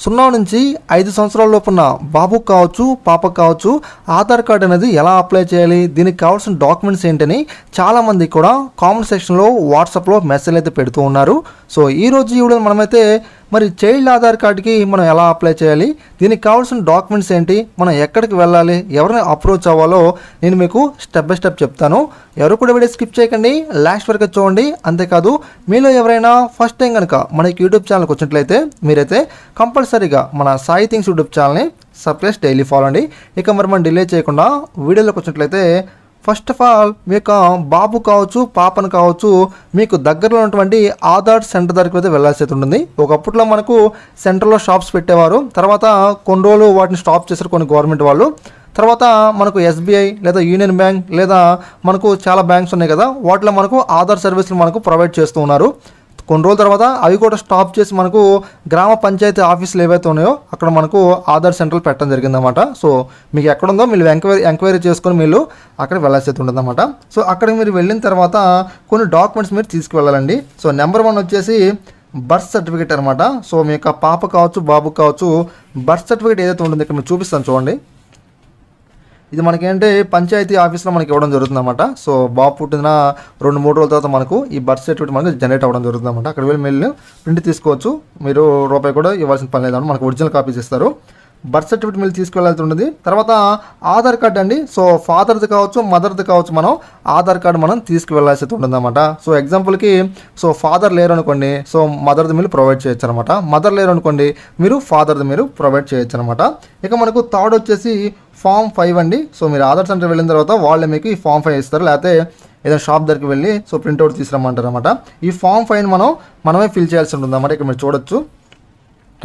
0 నుంచి 5 సంవత్సరాల లోపున్న బాబుకు కావచ్చు, పాపకు కావచ్చు ఆధార్ కార్డ్ అనేది ఎలా అప్లై చేయాలి, దీనికి కావాల్సిన డాక్యుమెంట్స్ ఏంటని చాలామంది కూడా కామెంట్ సెక్షన్లో వాట్సాప్లో మెసేజ్ అయితే పెడుతూ ఉన్నారు. సో ఈరోజు ఈ వీడియోలో మనమైతే మరి చైల్డ్ ఆధార్ కార్డ్కి మనం ఎలా అప్లై చేయాలి, దీనికి కావాల్సిన డాక్యుమెంట్స్ ఏంటి, మనం ఎక్కడికి వెళ్ళాలి, ఎవరిని అప్రోచ్ అవ్వాలో నేను మీకు స్టెప్ బై స్టెప్ చెప్తాను. ఎవరు కూడా వీడియో స్కిప్ చేయకండి, లాస్ట్ వరకు చూడండి. అంతేకాదు మీలో ఎవరైనా ఫస్ట్ టైం కనుక మనకి యూట్యూబ్ ఛానల్కి వచ్చినట్లయితే మీరైతే కంపల్సరీగా మన సాయి థింగ్స్ యూట్యూబ్ ఛానల్ని సబ్స్క్రైబ్ డైలీ ఫాలో అండి. ఇక మరి మనం డిలే చేయకుండా వీడియోలోకి వచ్చినట్లయితే ఫస్ట్ ఆఫ్ ఆల్ మీ యొక్క బాబు కావచ్చు, పాపను కావచ్చు మీకు దగ్గరలో ఉన్నటువంటి ఆధార్ సెంటర్ దగ్గరికి అయితే వెళ్ళాల్సి అయితే ఉంటుంది. ఒకప్పట్లో మనకు సెంటర్లో షాప్స్ పెట్టేవారు, తర్వాత కొన్ని రోజులు వాటిని స్టాప్ చేశారు కొన్ని గవర్నమెంట్ వాళ్ళు. తర్వాత మనకు ఎస్బీఐ లేదా యూనియన్ బ్యాంక్ లేదా మనకు చాలా బ్యాంక్స్ ఉన్నాయి కదా, వాటిలో మనకు ఆధార్ సర్వీసులు మనకు ప్రొవైడ్ చేస్తూ ఉన్నారు. కొన్ని రోజుల తర్వాత అవి కూడా స్టాప్ చేసి మనకు గ్రామ పంచాయతీ ఆఫీసులు ఏవైతే ఉన్నాయో అక్కడ మనకు ఆధార్ సెంటర్లు పెట్టడం జరిగిందన్నమాట. సో మీకు ఎక్కడుందో మీరు ఎంక్వైరీ చేసుకొని మీరు అక్కడికి వెళ్ళాల్సి ఉంటుందన్నమాట. సో అక్కడికి మీరు వెళ్ళిన తర్వాత కొన్ని డాక్యుమెంట్స్ మీరు తీసుకువెళ్ళాలండి. సో నెంబర్ 1 వచ్చేసి బర్త్ సర్టిఫికేట్ అనమాట. సో మీ యొక్క పాప కావచ్చు, బాబు కావచ్చు బర్త్ సర్టిఫికేట్ ఏదైతే ఉంటుందో ఇక్కడ మీరు చూపిస్తాను చూడండి. ఇది మనకేంటే పంచాయతీ ఆఫీస్లో మనకి ఇవ్వడం జరుగుతుంది అనమాట. సో బాబు పుట్టిన 2-3 రోజుల తర్వాత మనకు ఈ బర్త్ సర్టిఫికేట్ మనకు జనరేట్ అవ్వడం జరుగుతుంది అనమాట. అక్కడ వెళ్ళి ప్రింట్ తీసుకోవచ్చు, మీరు రూపాయి కూడా ఇవ్వాల్సిన పని లేదన్నమాట. మనకు ఒరిజినల్ కాపీస్ ఇస్తారు. బర్త్ సర్టిఫికేట్ మీరు తీసుకెళ్ళాల్సి ఉంటుంది. తర్వాత ఆధార్ కార్డ్ అండి. సో ఫాదర్ది కావచ్చు, మదర్ది కావచ్చు, మనం ఆధార్ కార్డు మనం తీసుకువెళ్ళాల్సి ఉంటుంది అనమాట. సో ఎగ్జాంపుల్కి సో ఫాదర్ లేరు అనుకోండి, సో మదర్ది మీరు ప్రొవైడ్ చేయొచ్చు అనమాట. మదర్ లేరు అనుకోండి, మీరు ఫాదర్ది మీరు ప్రొవైడ్ చేయొచ్చు అనమాట. ఇక మనకు థర్డ్ వచ్చేసి ఫామ్ 5 అండి. సో మీరు ఆధార్ సెంటర్ వెళ్ళిన తర్వాత వాళ్ళే మీకు ఈ ఫామ్ 5 ఇస్తారు, లేకపోతే ఏదైనా షాప్ దగ్గరికి వెళ్ళి సో ప్రింట్అవుట్ తీసుకురమ్మంటారు అనమాట. ఈ ఫామ్ 5 మనమే ఫిల్ చేయాల్సి ఉంటుంది అన్నమాట. ఇక్కడ మీరు చూడొచ్చు,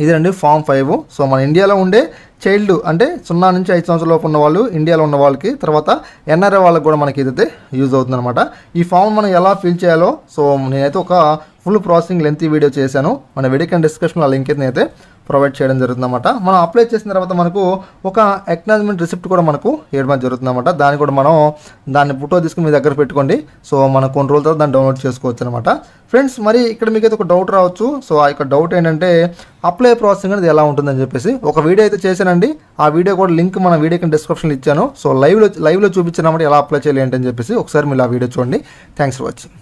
ఇదేనండి ఫామ్ 5. సో మన ఇండియాలో ఉండే చైల్డ్ అంటే 0 నుంచి 5 సంవత్సరాల లోపు ఉన్న వాళ్ళు, ఇండియాలో ఉన్న వాళ్ళకి, తర్వాత ఎన్ఆర్ఐ వాళ్ళకి కూడా మనకి ఇదైతే యూజ్ అవుతుంది అనమాట. ఈ ఫామ్ మనం ఎలా ఫిల్ చేయాలో సో నేనైతే ఒక ఫుల్ ప్రాసెసింగ్ లెంతీ వీడియో చేశాను. మన వీడియో కింద డిస్క్రిప్షన్లో లింక్ అయితే నేనైతే ప్రొవైడ్ చేయడం జరుగుతుంది అనమాట. మనం అప్లై చేసిన తర్వాత మనకు ఒక అక్నాలజ్మెంట్ రిసిప్ట్ కూడా మనకు ఇవ్వడం జరుగుతుంది అనమాట. దాన్ని కూడా మనం దాన్ని ఫోటో తీసుకుని మీ దగ్గర పెట్టుకోండి. సో మనం కొన్ని రోజుల తర్వాత దాన్ని డౌన్లోడ్ చేసుకోవచ్చు అనమాట. ఫ్రెండ్స్, మరి ఇక్కడ మీకైతే ఒక డౌట్ రావచ్చు. సో ఆ యొక్క డౌట్ ఏంటంటే అప్లై ప్రాసెసింగ్ అనేది ఎలా ఉంటుందని చెప్పేసి ఒక వీడియో అయితే చేశానండి. ఆ వీడియో కూడా లింక్ మన వీడియో కింద డిస్క్రిప్షన్లో ఇచ్చాను. సో లైవ్లో చూపించాను ఎలా అప్లై చేయాలి ఏంటని చెప్పేసి ఒకసారి మీరు ఆ వీడియో చూడండి. Thanks for watching.